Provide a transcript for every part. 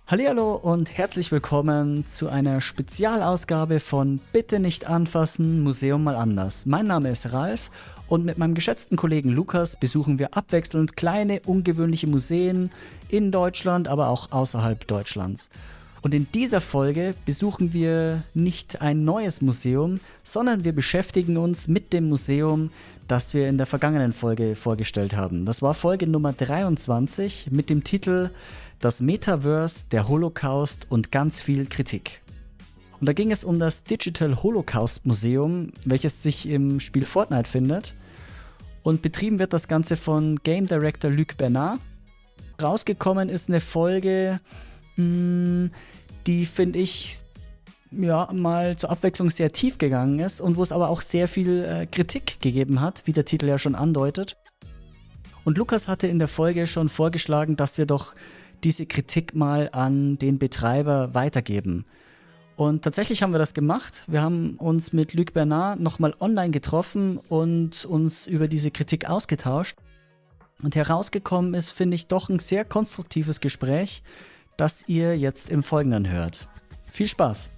Hallihallo und herzlich willkommen zu einer Spezialausgabe von Bitte nicht anfassen, Museum mal anders. Mein Name ist Ralph und mit meinem geschätzten Kollegen Lukas besuchen wir abwechselnd kleine, ungewöhnliche Museen in Deutschland, aber auch außerhalb Deutschlands. Und in dieser Folge besuchen wir nicht ein neues Museum, sondern wir beschäftigen uns mit dem Museum, das wir in der vergangenen Folge vorgestellt haben. Das war Folge Nr. 23 mit dem Titel Das Metaverse, der Holocaust und ganz viel Kritik. Und da ging es um das Digital Holocaust Museum, welches sich im Spiel Fortnite findet. Und betrieben wird das Ganze von Game Director Luc Bernard. Rausgekommen ist eine Folge, die, finde ich, mal zur Abwechslung sehr tief gegangen ist und wo es aber auch sehr viel Kritik gegeben hat, wie der Titel ja schon andeutet. Und Lukas hatte in der Folge schon vorgeschlagen, dass wir doch diese Kritik mal an den Betreiber weitergeben. Und tatsächlich haben wir das gemacht. Wir haben uns mit Luc Bernard nochmal online getroffen und uns über diese Kritik ausgetauscht. Und herausgekommen ist, finde ich, doch ein sehr konstruktives Gespräch, das ihr jetzt im Folgenden hört. Viel Spaß!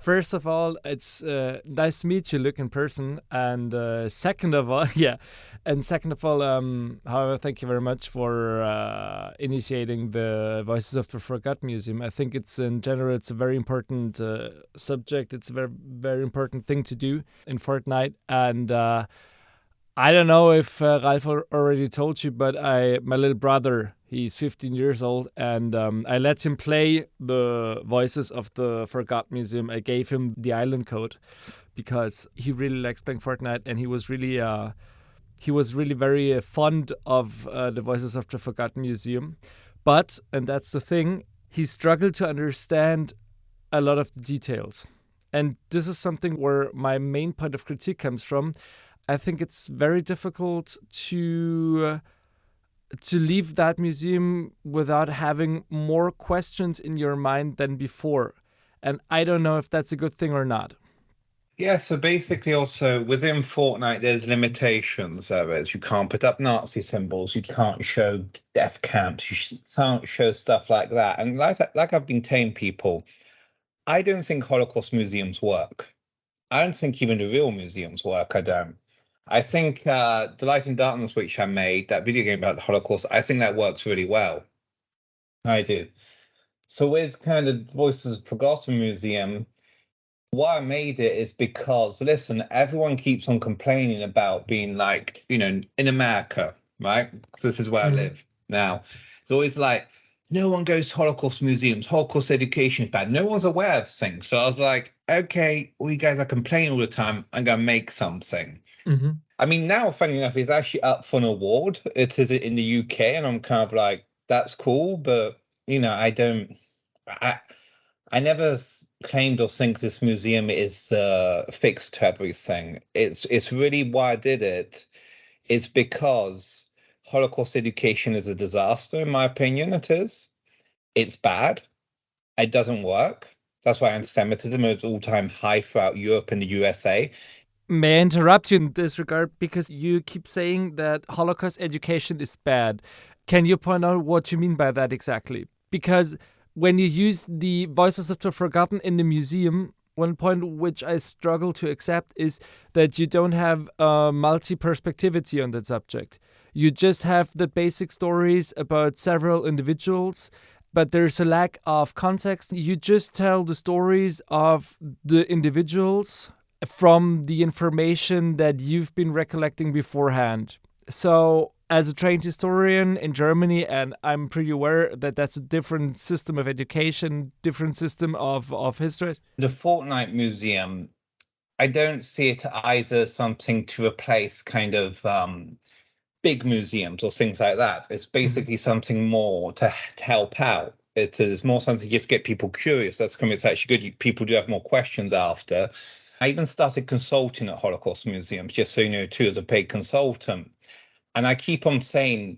First of all, it's nice to meet you, Luc, in person. And second of all, however, thank you very much for initiating the Voices of the Forgotten Museum. I think it's in general, it's a very important subject. It's a very, very important thing to do in Fortnite. And I don't know if Ralph already told you, but my little brother, he's 15 years old, and I let him play the Voices of the Forgotten Museum. I gave him the island code because he really likes playing Fortnite, and he was really very fond of the Voices of the Forgotten Museum. But, and that's the thing, he struggled to understand a lot of the details. And this is something where my main point of critique comes from. I think it's very difficult to leave that museum without having more questions in your mind than before. And I don't know if that's a good thing or not. Yeah, so basically also within Fortnite, there's limitations. You can't put up Nazi symbols, you can't show death camps, you can't show stuff like that. And like I've been telling people, I don't think Holocaust museums work. I don't think even the real museums work, I don't. I think The Light and Darkness, which I made, that video game about the Holocaust, I think that works really well. I do. So with kind of Voices of the Forgotten Museum, why I made it is because, listen, everyone keeps on complaining about being like, in America, right? Because this is where I live now. It's always like, no one goes to Holocaust museums. Holocaust education is bad. No one's aware of things. So I was like, okay, all you guys are complaining all the time. I'm going to make something. Mm-hmm. I mean, now, funny enough, it's actually up for an award. It is in the UK, and I'm kind of like, that's cool. But, I never claimed or think this museum is fixed to everything. It's really why I did it is because Holocaust education is a disaster, in my opinion. It is. It's bad. It doesn't work. That's why anti-Semitism is all-time high throughout Europe and the USA. May I interrupt you in this regard? Because you keep saying that Holocaust education is bad. Can you point out what you mean by that exactly? Because when you use the Voices of the Forgotten in the museum, one point which I struggle to accept is that you don't have multi-perspectivity on that subject. You just have the basic stories about several individuals, but there's a lack of context. You just tell the stories of the individuals from the information that you've been recollecting beforehand. So as a trained historian in Germany, and I'm pretty aware that that's a different system of education, different system of history. The Fortnite Museum, I don't see it either something to replace kind of big museums or things like that. It's basically something more to help out. It is more something to just get people curious. That's coming. It's actually good. People do have more questions after. I even started consulting at Holocaust museums, just so you know, too, as a paid consultant. And I keep on saying,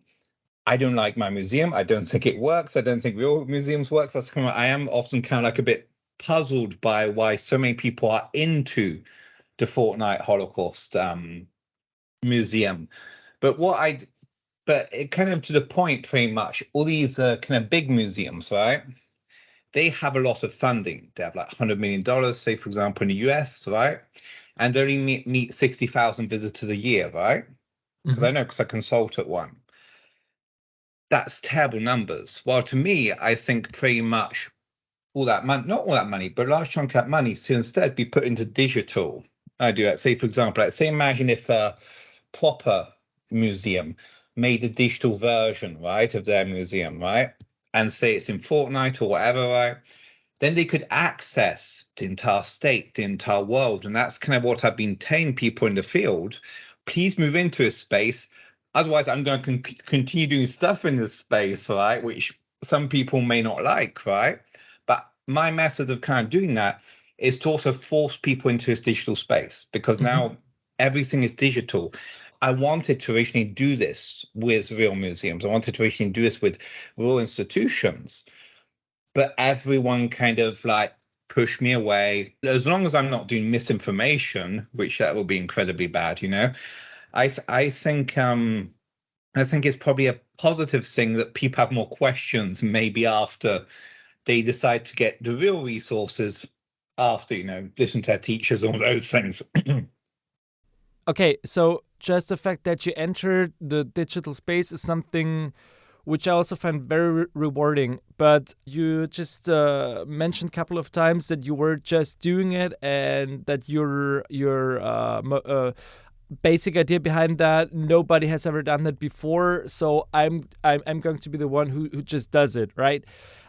I don't like my museum. I don't think it works. I don't think real museums works. That's kind of, I am often kind of like a bit puzzled by why so many people are into the Fortnite Holocaust museum. But it kind of to the point, pretty much, all these kind of big museums, right? They have a lot of funding. They have like $100 million, say, for example, in the US, right? And they only meet 60,000 visitors a year, right? Because I know, because I consult at one. That's terrible numbers. Well, to me, I think pretty much all that money, not all that money, but a large chunk of that money to instead be put into digital. I do that. Say, for example, let's say imagine if a proper museum made a digital version, right, of their museum, right? And say it's in Fortnite or whatever, right? Then they could access the entire state, the entire world. And that's kind of what I've been telling people in the field. Please move into a space. Otherwise, I'm going to continue doing stuff in this space, right? Which some people may not like, right? But my method of kind of doing that is to also force people into this digital space, because now everything is digital. I wanted to originally do this with real museums. I wanted to originally do this with real institutions, but everyone kind of like pushed me away. As long as I'm not doing misinformation, which that will be incredibly bad, you know. I think it's probably a positive thing that people have more questions maybe after they decide to get the real resources after, you know, listen to their teachers, all those things. Okay, so just the fact that you entered the digital space is something which I also find very rewarding. But you just mentioned a couple of times that you were just doing it, and that your basic idea behind that, nobody has ever done that before. So I'm going to be the one who just does it, right?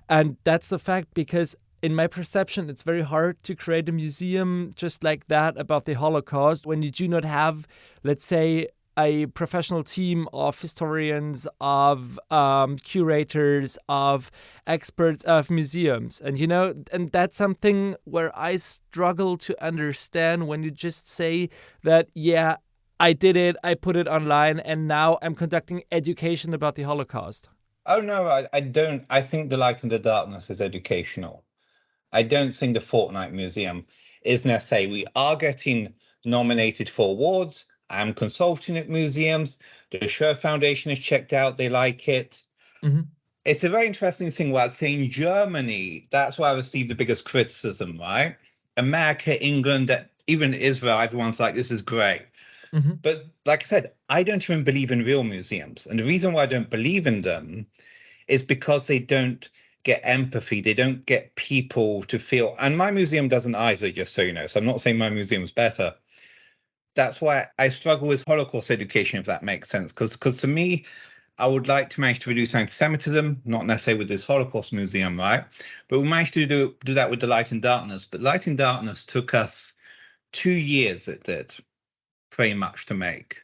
And that's the fact, because in my perception, it's very hard to create a museum just like that about the Holocaust when you do not have, let's say, a professional team of historians, of curators, of experts, of museums. And, you know, and that's something where I struggle to understand when you just say that, yeah, I did it, I put it online, and now I'm conducting education about the Holocaust. Oh, no, I don't. I think The Light and the Darkness is educational. I don't think the Fortnite Museum is necessary. We are getting nominated for awards. I'm consulting at museums. The Scher Foundation has checked out. They like it. It's a very interesting thing. Well, I'd say in Germany, that's where I received the biggest criticism, right? America, England, even Israel, everyone's like, this is great. But like I said, I don't even believe in real museums. And the reason why I don't believe in them is because they don't get empathy. They don't get people to feel. And my museum doesn't either, just so you know. So I'm not saying my museum's better. That's why I struggle with Holocaust education, if that makes sense. Because to me, I would like to manage to reduce anti-Semitism, not necessarily with this Holocaust museum, right? But we managed to do that with the Light and Darkness. But Light and Darkness took us 2 years, it did, pretty much, to make.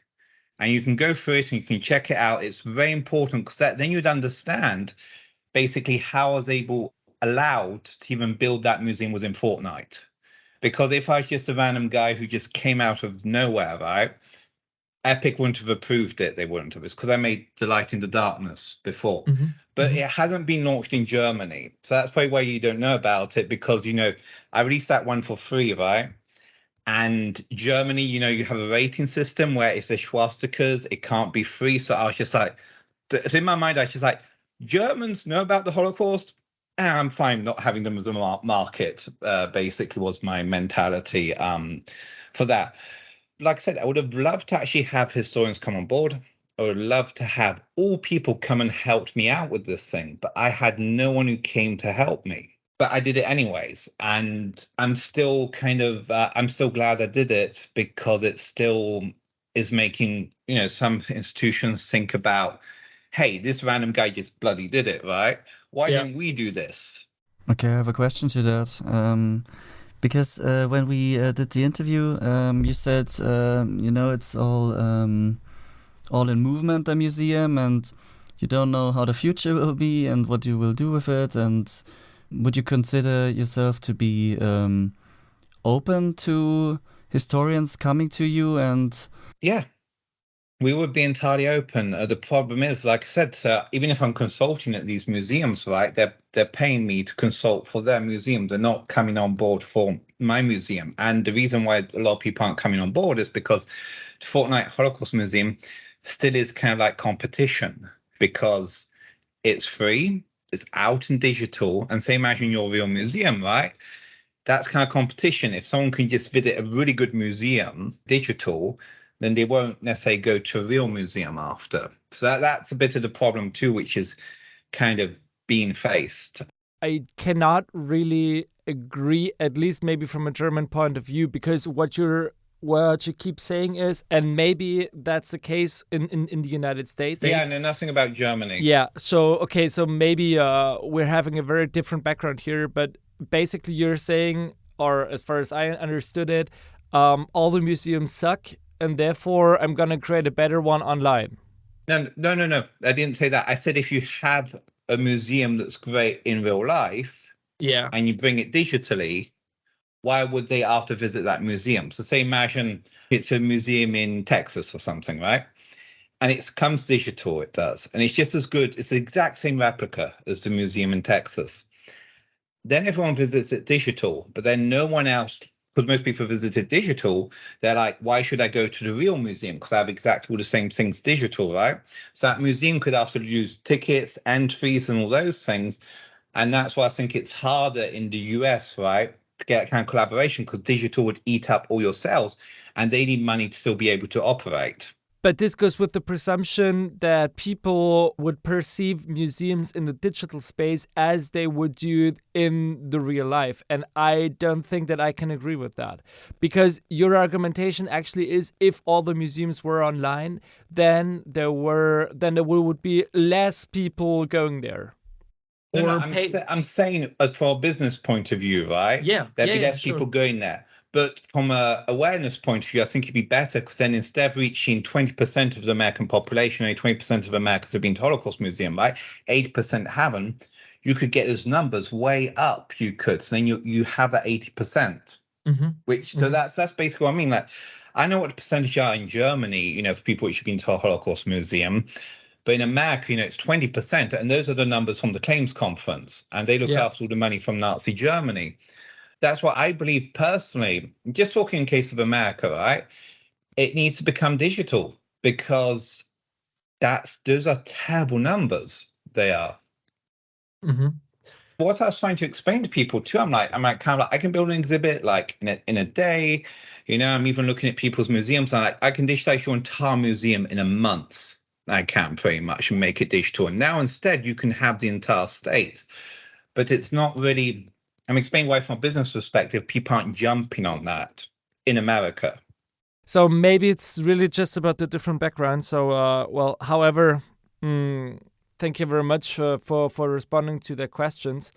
And you can go through it and you can check it out. It's very important, because then you'd understand basically how I was allowed to even build that museum was in Fortnite. Because if I was just a random guy who just came out of nowhere, right, Epic wouldn't have approved it. They wouldn't have. It's because I made The Light in the Darkness before. But it hasn't been launched in Germany. So that's probably why you don't know about it, because, you know, I released that one for free, right? And Germany, you know, you have a rating system where if there's swastikas, it can't be free. So I was just like, so in my mind, I was just like, Germans know about the Holocaust, and I'm fine not having them as a market, basically was my mentality for that. Like I said, I would have loved to actually have historians come on board. I would love to have all people come and help me out with this thing, but I had no one who came to help me. But I did it anyways, and I'm still kind of I'm still glad I did it, because it still is making, you know, some institutions think about, hey, this random guy just bloody did it, right? Why didn't we do this? Okay, I have a question to that. Because when we did the interview, you said, you know, it's all in movement, the museum, and you don't know how the future will be and what you will do with it. And would you consider yourself to be open to historians coming to you? And yeah, we would be entirely open. The problem is, like I said, even if I'm consulting at these museums, right, they're paying me to consult for their museum. They're not coming on board for my museum. And the reason why a lot of people aren't coming on board is because the Fortnite Holocaust Museum still is kind of like competition because it's free, it's out and digital. And say, imagine your real museum, right? That's kind of competition. If someone can just visit a really good museum, digital, then they won't necessarily go to a real museum after. So that's a bit of the problem too, which is kind of being faced. I cannot really agree, at least maybe from a German point of view, because what you keep saying is, and maybe that's the case in the United States. Yeah, I know nothing about Germany. Yeah, so maybe we're having a very different background here, but basically you're saying, or as far as I understood it, all the museums suck, and therefore I'm going to create a better one online. No. I didn't say that. I said if you have a museum that's great in real life, yeah, and you bring it digitally, why would they after visit that museum? So say imagine it's a museum in Texas or something, right? And it comes digital, it does. And it's just as good. It's the exact same replica as the museum in Texas. Then everyone visits it digital, but then no one else, because most people visited digital, they're like, why should I go to the real museum? Because I have exactly all the same things digital, right? So that museum could also use tickets, entries, and all those things. And that's why I think it's harder in the US, right, to get kind of collaboration, because digital would eat up all your sales and they need money to still be able to operate. But this goes with the presumption that people would perceive museums in the digital space as they would do in the real life. And I don't think that I can agree with that. Because your argumentation actually is, if all the museums were online, then there would be less people going there. I'm saying as from a business point of view, right? Yeah. There'd be less people going there. But from an awareness point of view, I think it'd be better, because then instead of reaching 20% of the American population, only 20% of Americans have been to Holocaust Museum, right? 80% haven't. You could get those numbers way up. You could. So then you have that 80%. So that's basically what I mean. Like, I know what the percentage are in Germany, for people which have been to a Holocaust Museum. But in America, it's 20%. And those are the numbers from the claims conference. And they look after all the money from Nazi Germany. That's what I believe personally. Just talking in case of America, right? It needs to become digital, because those are terrible numbers. They are. What I was trying to explain to people too, I'm like kind of like, I can build an exhibit like in a day. I'm even looking at people's museums. And I can digitize your entire museum in a month. I can pretty much, and make it digital. And now instead you can have the entire state, but it's not really. I'm explaining why from a business perspective, people aren't jumping on that in America. So maybe it's really just about the different backgrounds. So, however, thank you very much for responding to the questions.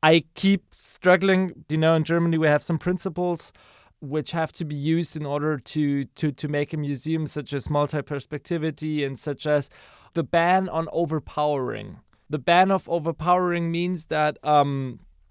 I keep struggling. In Germany we have some principles which have to be used in order to make a museum, such as multi-perspectivity and such as the ban on overpowering. The ban of overpowering means that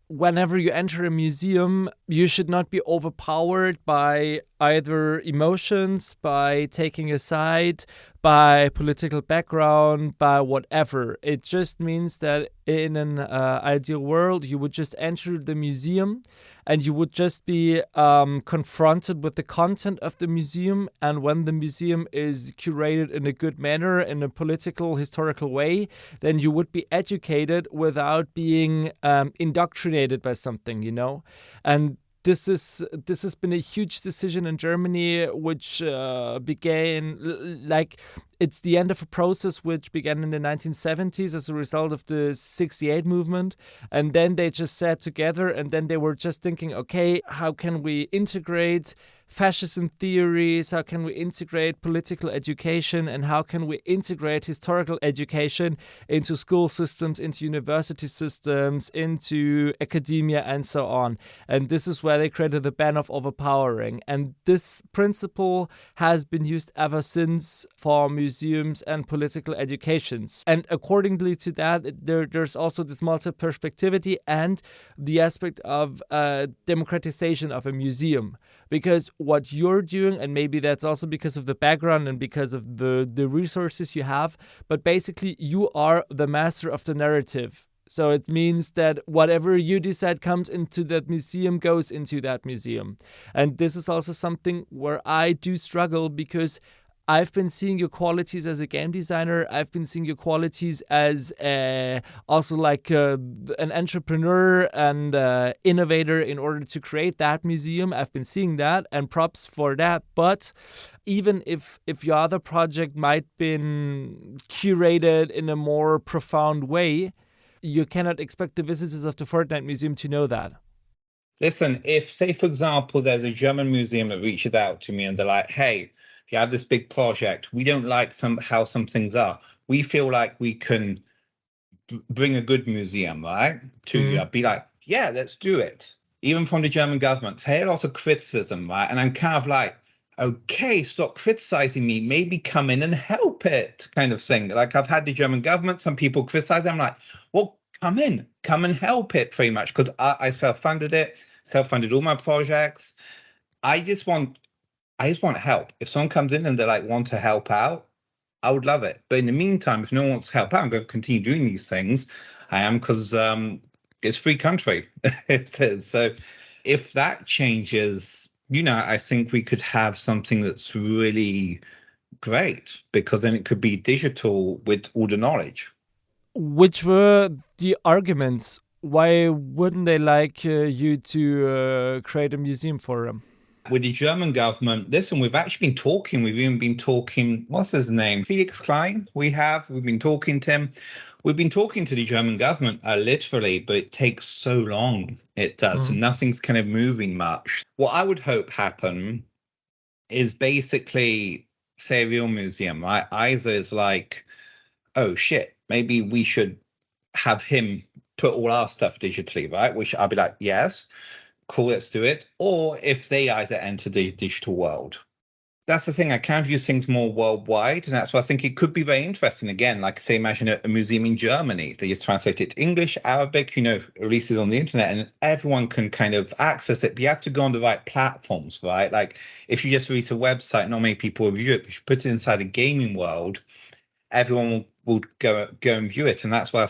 whenever you enter a museum, you should not be overpowered by either emotions, by taking a side, by political background, by whatever. It just means that in an ideal world, you would just enter the museum and you would just be confronted with the content of the museum. And when the museum is curated in a good manner, in a political, historical way, then you would be educated without being indoctrinated by something, And this has been a huge decision in Germany, which began it's the end of a process which began in the 1970s as a result of the 68 movement. And then they just sat together and then they were just thinking, okay, how can we integrate fascism theories? How can we integrate political education? And how can we integrate historical education into school systems, into university systems, into academia, and so on? And this is where they created the ban of overpowering. And this principle has been used ever since for museums and political educations. And accordingly to that, there's also this multi-perspectivity and the aspect of democratization of a museum. Because what you're doing, and maybe that's also because of the background and because of the resources you have, but basically you are the master of the narrative. So it means that whatever you decide comes into that museum goes into that museum. And this is also something where I do struggle, because I've been seeing your qualities as a game designer. I've been seeing your qualities as also like an entrepreneur and innovator in order to create that museum. I've been seeing that, and props for that. But even if your other project might been curated in a more profound way, you cannot expect the visitors of the Fortnite Museum to know that. Listen, if, say, for example, there's a German museum that reaches out to me and they're like, hey, you have this big project, we don't like how some things are, we feel like we can bring a good museum, right, to you, I'd be like, yeah, let's do it. Even from the German government, I hear a lot of criticism, right? And I'm kind of like, okay, stop criticizing me, maybe come in and help it, kind of thing. Like, I've had the German government, some people criticize, I'm like, well, come and help it, pretty much, because I self-funded all my projects. I just want help. If someone comes in and they like want to help out, I would love it. But in the meantime, if no one wants to help out, I'm going to continue doing these things. I am, because it's free country. It is. So if that changes, I think we could have something that's really great, because then it could be digital with all the knowledge. Which were the arguments? Why wouldn't they like you to create a museum for them? With the German government, listen, we've actually been talking. We've even been talking, what's his name? Felix Klein. We've been talking to him. We've been talking to the German government, literally, but it takes so long. It does. And nothing's kind of moving much. What I would hope happen is basically, say, a real museum, right? Either is like, oh shit, maybe we should have him put all our stuff digitally, right? Which I'll be like, yes. Cool, let's do it. Or if they either enter the digital world. That's the thing. I can view things more worldwide. And that's why I think it could be very interesting. Again, like, say, imagine a museum in Germany. They just translate it to English, Arabic, releases on the internet, and everyone can kind of access it. But you have to go on the right platforms, right? Like, if you just release a website, not many people will view it. But if you put it inside a gaming world, everyone will go and view it. And that's why I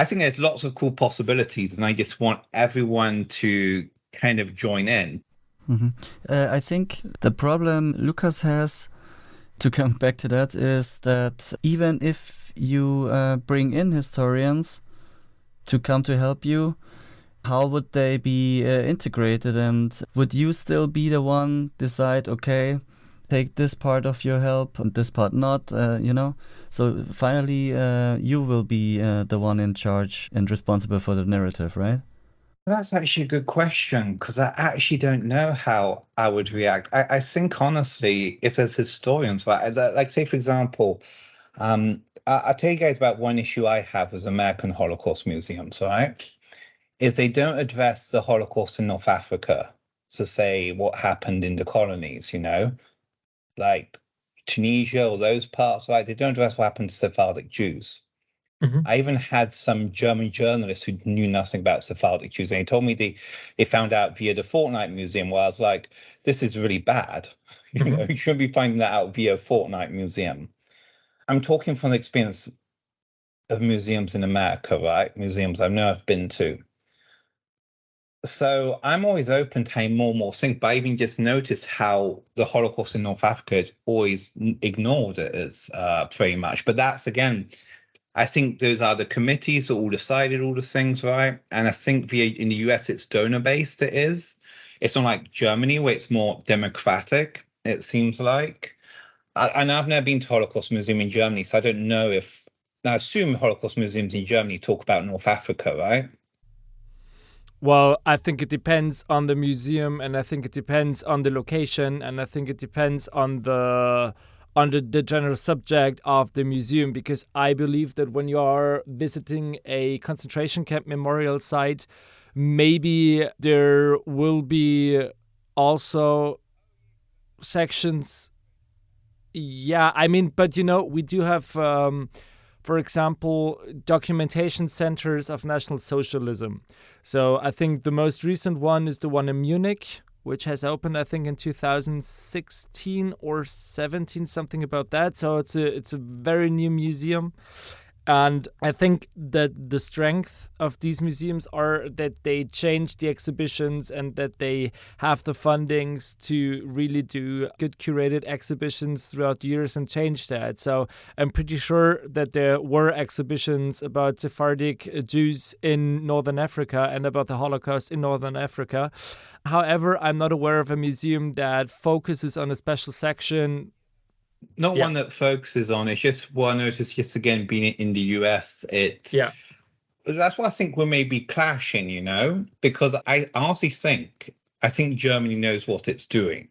think there's lots of cool possibilities, and I just want everyone to kind of join in. I think the problem Lukas has, to come back to that, is that even if you bring in historians to come to help you, how would they be integrated? And would you still be the one decide, okay, take this part of your help and this part not, So finally, you will be the one in charge and responsible for the narrative, right? That's actually a good question, because I actually don't know how I would react. I think, honestly, if there's historians, right, like, say, for example, I'll tell you guys about one issue I have with American Holocaust museums, right, is they don't address the Holocaust in North Africa. So say what happened in the colonies, like Tunisia or those parts, right? They don't address what happened to Sephardic Jews. I even had some German journalists who knew nothing about Sephardic Jews, and they told me they found out via the Fortnite Museum, where I was like, this is really bad. You shouldn't be finding that out via Fortnite Museum. I'm talking from the experience of museums in America, right? Museums I know I've been to. So I'm always open to having more and more things, but I even just noticed how the Holocaust in North Africa is always ignored as pretty much. But that's, again, I think those are the committees that all decided all the things, right? And I think in the US, it's donor-based, it is. It's not like Germany, where it's more democratic, it seems like. And I've never been to Holocaust Museum in Germany, so I don't know if... Now, I assume Holocaust museums in Germany talk about North Africa, right? Well, I think it depends on the museum, and I think it depends on the location, and I think it depends on the general subject of the museum, because I believe that when you are visiting a concentration camp memorial site, maybe there will be also sections. Yeah, I mean, but we do have, for example, documentation centers of National Socialism. So I think the most recent one is the one in Munich, which has opened, I think, in 2016 or 17, something about that. So it's a very new museum. And I think that the strength of these museums are that they change the exhibitions and that they have the fundings to really do good curated exhibitions throughout the years and change that. So I'm pretty sure that there were exhibitions about Sephardic Jews in Northern Africa and about the Holocaust in Northern Africa. However, I'm not aware of a museum that focuses on a special section. Not one that focuses on. It's just what I noticed just again being in the US. That's why I think we may be clashing, because I honestly I think Germany knows what it's doing,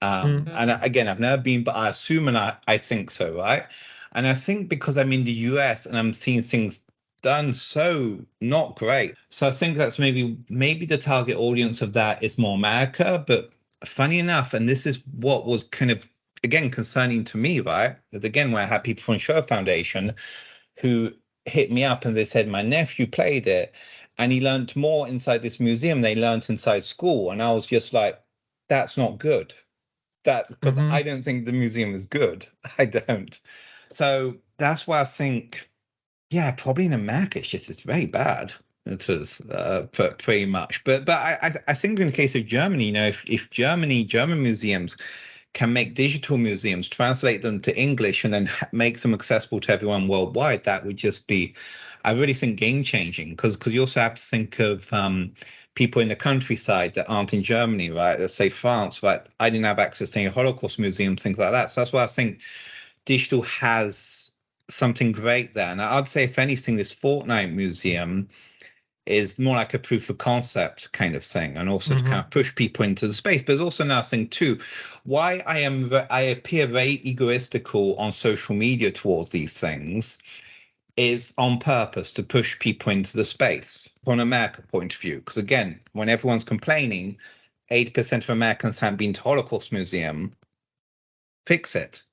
And again, I've never been, but I assume and I think so, right? And I think because I'm in the US and I'm seeing things done so not great. So I think that's maybe the target audience of that is more America. But funny enough, and this is what was kind of again concerning to me, right? That again, where I had people from Show Foundation who hit me up and they said my nephew played it and he learned more inside this museum than they learned inside school. And I was just like, that's not good. That's because I don't think the museum is good. I don't. So that's why I think, probably in America it's very bad. It is pretty much. But I think in the case of Germany, if German museums can make digital museums, translate them to English, and then make them accessible to everyone worldwide, that would just be, I really think, game-changing. Because you also have to think of people in the countryside that aren't in Germany, right? Let's say France, right? I didn't have access to any Holocaust museums, things like that. So that's why I think digital has something great there. And I'd say, if anything, this Fortnite museum is more like a proof of concept kind of thing, and also to kind of push people into the space. But there's also another thing too, why I appear very egoistical on social media towards these things is on purpose to push people into the space from an American point of view. Because again, when everyone's complaining, 80% of Americans haven't been to Holocaust Museum, fix it.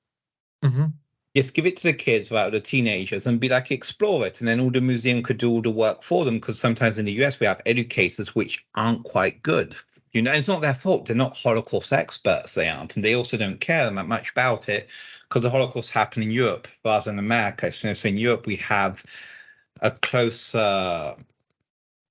Just give it to the kids, right, or the teenagers, and be like, explore it. And then all the museum could do all the work for them, because sometimes in the US we have educators which aren't quite good. It's not their fault. They're not Holocaust experts, they aren't. And they also don't care that much about it, because the Holocaust happened in Europe rather than America. So in Europe we have a closer,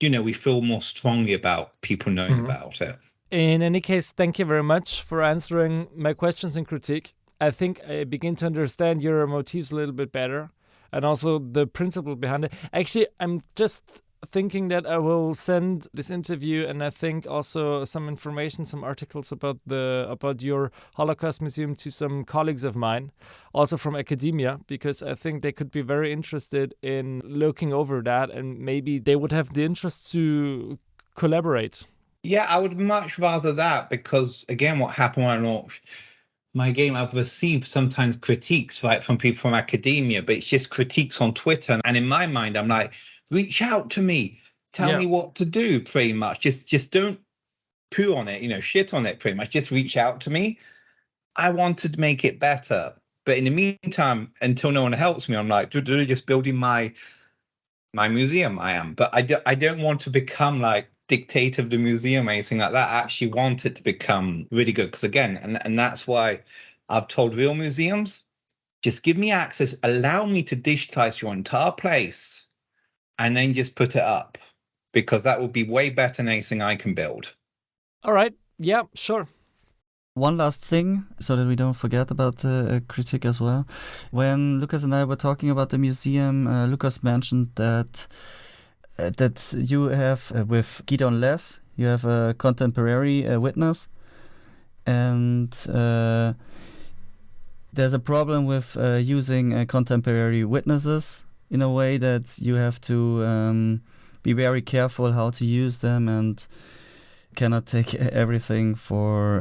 we feel more strongly about people knowing about it. In any case, thank you very much for answering my questions in Kritik. I think I begin to understand your motives a little bit better, and also the principle behind it. Actually, I'm just thinking that I will send this interview, and I think also some information, some articles about your Holocaust Museum to some colleagues of mine, also from academia, because I think they could be very interested in looking over that, and maybe they would have the interest to collaborate. Yeah, I would much rather that, because again, what happened when I launched my game, I've received sometimes critiques, right, from people from academia, but it's just critiques on Twitter. And in my mind, I'm like, reach out to me, tell me what to do, pretty much. Just don't poo on it, shit on it, pretty much. Just reach out to me. I want to make it better. But in the meantime, until no one helps me, I'm like, just building my museum. I am. But I don't want to become like dictator of the museum or anything like that. I actually want it to become really good, because again, and that's why I've told real museums, just give me access, allow me to digitize your entire place, and then just put it up, because that would be way better than anything I can build. All right. Yeah, sure. One last thing, so that we don't forget about the Kritik as well. When Lukas and I were talking about the museum, Lukas mentioned that you have, with Gideon Lev, you have a contemporary witness, and there's a problem with using contemporary witnesses in a way that you have to be very careful how to use them and cannot take everything for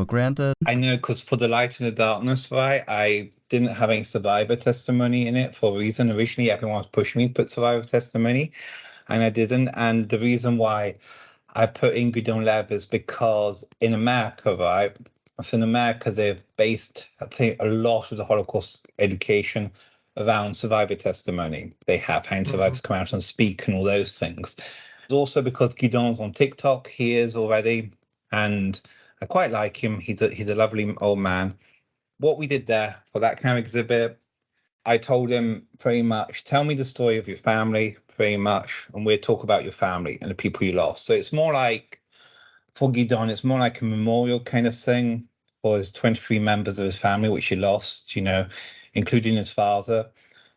granted. I know, because for The Light and the Darkness, right, I didn't have any survivor testimony in it for a reason. Originally, everyone was pushing me to put survivor testimony, and I didn't. And the reason why I put in Gideon Lev is because in America, right, so in America, they've based, I'd say, a lot of the Holocaust education around survivor testimony. They have having survivors come out and speak and all those things. Also because Gideon's on TikTok, he is already, and I quite like him. He's a lovely old man. What we did there for that kind of exhibit, I told him pretty much, tell me the story of your family, pretty much, and we'll talk about your family and the people you lost. So it's more like, for Guidon, it's more like a memorial kind of thing for his 23 members of his family, which he lost, including his father.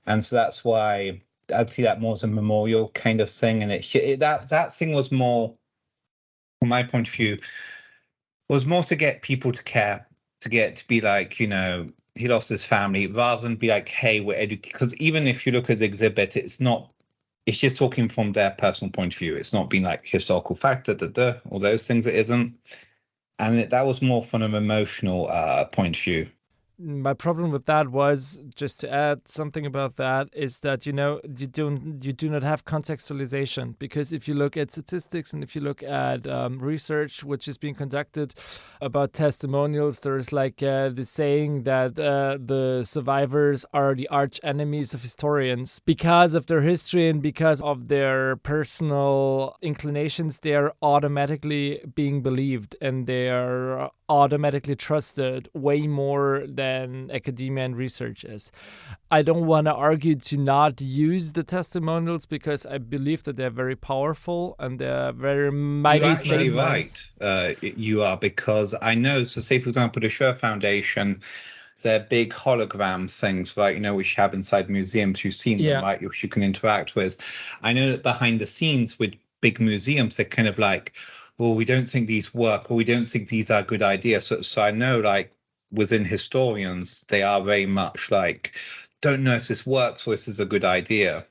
And so that's why I'd see that more as a memorial kind of thing. And that thing was more, from my point of view, was more to get people to care, to be like, he lost his family, rather than be like, hey, we're educated. Because even if you look at the exhibit, it's just talking from their personal point of view. It's not being like historical fact, all those things. It isn't. And that was more from an emotional point of view. My problem with that was, just to add something about that, is that you do not have contextualization, because if you look at statistics and if you look at research which is being conducted about testimonials, there's like the saying that the survivors are the arch enemies of historians because of their history and because of their personal inclinations. They are automatically being believed and they are automatically trusted way more than academia and research is. I don't want to argue to not use the testimonials, because I believe that they're very powerful and they're very mighty. You're actually right. You are, because I know, so say, for example, the Scher Foundation, they're big hologram things, right, which you have inside museums. You've seen them, right, which you can interact with. I know that behind the scenes with big museums, they're kind of like, well, we don't think these work, or we don't think these are a good ideas. So I know, like, within historians, they are very much like, don't know if this works or if this is a good idea.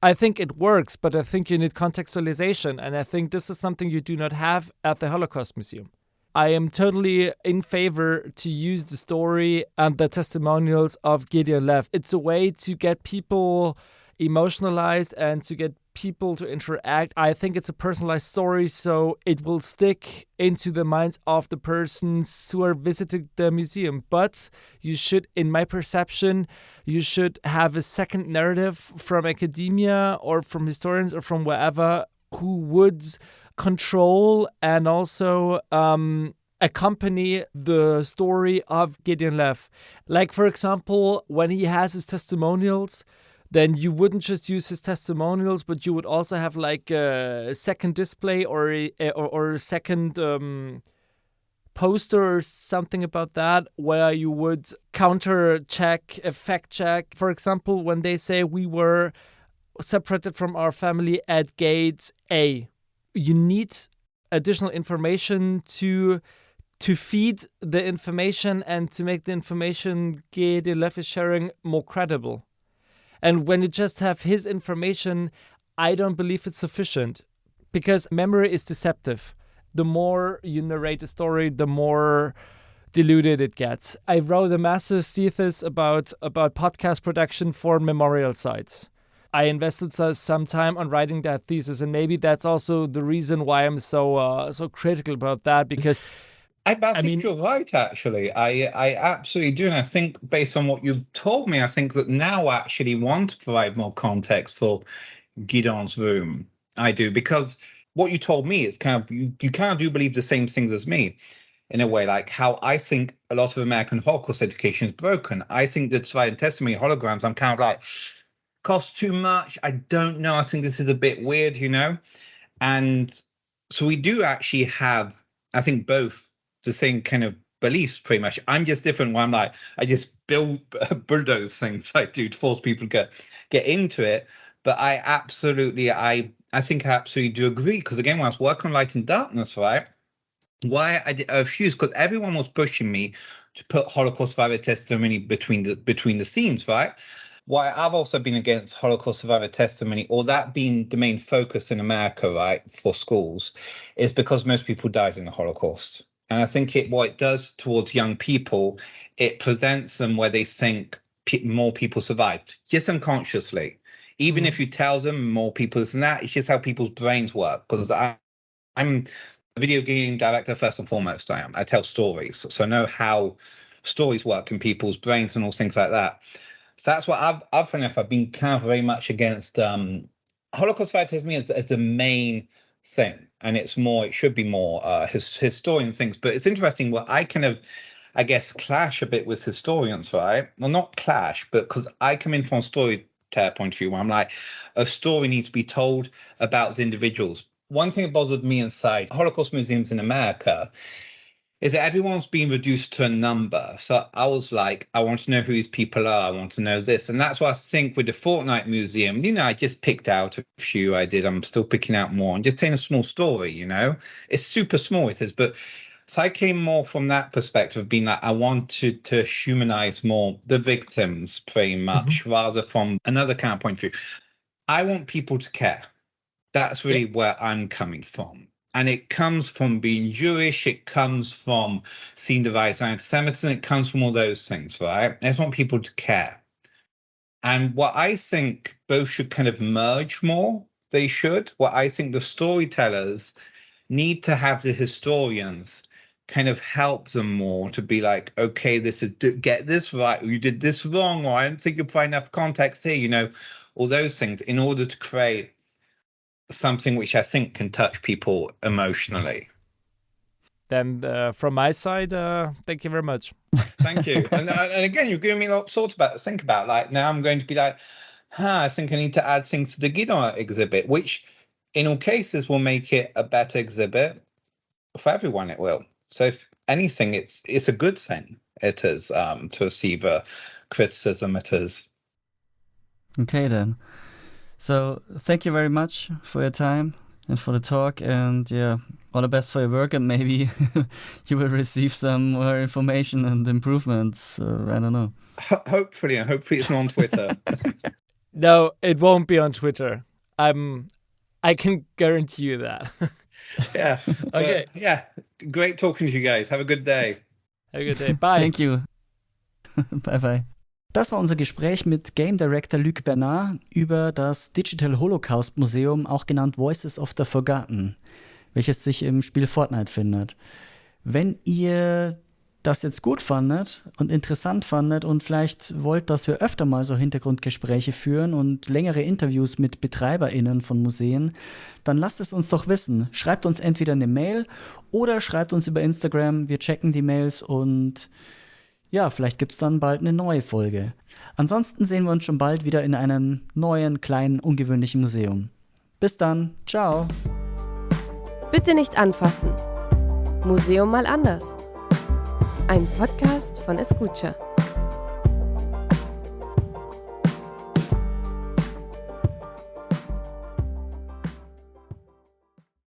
I think it works, but I think you need contextualization. And I think this is something you do not have at the Holocaust Museum. I am totally in favor to use the story and the testimonials of Gideon Lev. It's a way to get people emotionalized and to get people to interact. I think it's a personalized story, so it will stick into the minds of the persons who are visiting the museum. But you should, in my perception, you should have a second narrative from academia or from historians or from wherever who would control and also accompany the story of Gideon Lev. Like, for example, when he has his testimonials, then you wouldn't just use his testimonials, but you would also have like a second display or a second poster or something about that, where you would counter check, fact check. For example, when they say we were separated from our family at gate A, you need additional information to feed the information and to make the information Gideon Lev is sharing more credible. And when you just have his information, I don't believe it's sufficient, because memory is deceptive. The more you narrate a story, the more diluted it gets. I wrote a master's thesis about podcast production for memorial sites. I invested some time on writing that thesis, and maybe that's also the reason why I'm so critical about that, because I think you're right, actually. I absolutely do. And I think, based on what you've told me, I think that now I actually want to provide more context for Guidon's room. I do, because what you told me is kind of, you kind of do believe the same things as me, in a way, like how I think a lot of American Holocaust education is broken. I think that providing testimony holograms, I'm kind of like, costs too much. I don't know. I think this is a bit weird, And so we do actually have, I think, both the same kind of beliefs, pretty much. I'm just different, where I'm like, I just bulldoze things I do to force people to get into it. But I think I absolutely do agree, because again, when I was working on Light and Darkness, right, why I refused, because everyone was pushing me to put Holocaust survivor testimony between the scenes, right? Why I've also been against Holocaust survivor testimony, or that being the main focus in America, right, for schools, is because most people died in the Holocaust. And I think what it does towards young people, it presents them where they think more people survived, just unconsciously. Even if you tell them more people this and that, it's just how people's brains work. Because I'm a video game director first and foremost. I tell stories, so I know how stories work in people's brains and all things like that. So that's what I've been kind of very much against Holocaust survivor testimony as the main thing, and it should be more historian things. But it's interesting what I kind of I guess, clash a bit with historians, right? Well, not clash, but because I come in from a storyteller point of view, where I'm like, a story needs to be told about the individuals. One thing that bothered me inside Holocaust museums in America is that everyone's been reduced to a number. So I was like, I want to know who these people are. I want to know this. And that's why I think with the Fortnite Museum, I just picked out a few I did. I'm still picking out more and just telling a small story, It's super small, it is. But so I came more from that perspective of being like, I wanted to humanize more the victims pretty much, rather from another kind of point of view. I want people to care. That's really where I'm coming from. And it comes from being Jewish. It comes from seeing the rise of anti-Semitism. It comes from all those things, right? I just want people to care. And what I think both should kind of merge more, they should. What I think the storytellers need to have the historians kind of help them more to be like, okay, get this right, or you did this wrong, or I don't think you put enough context here, all those things in order to create something which I think can touch people emotionally. Then from my side, thank you very much. Thank you. And again, you're giving me a lot to think about. Like now I'm going to be like, I think I need to add things to the Guido exhibit, which in all cases will make it a better exhibit. For everyone it will. So if anything, it's a good thing. It is to receive criticism. It is. Okay then. So thank you very much for your time and for the talk, and all the best for your work, and maybe you will receive some more information and improvements. I don't know. Hopefully it's not on Twitter. No, it won't be on Twitter. I can guarantee you that. Yeah. Okay. Great talking to you guys. Have a good day. Have a good day. Bye. Thank you. Bye bye. Das war unser Gespräch mit Game Director Luc Bernard über das Digital Holocaust Museum, auch genannt Voices of the Forgotten, welches sich im Spiel Fortnite findet. Wenn ihr das jetzt gut fandet und interessant fandet und vielleicht wollt, dass wir öfter mal so Hintergrundgespräche führen und längere Interviews mit BetreiberInnen von Museen, dann lasst es uns doch wissen. Schreibt uns entweder eine Mail oder schreibt uns über Instagram. Wir checken die Mails und vielleicht gibt es dann bald eine neue Folge. Ansonsten sehen wir uns schon bald wieder in einem neuen, kleinen, ungewöhnlichen Museum. Bis dann. Ciao. Bitte nicht anfassen. Museum mal anders. Ein Podcast von Escucha.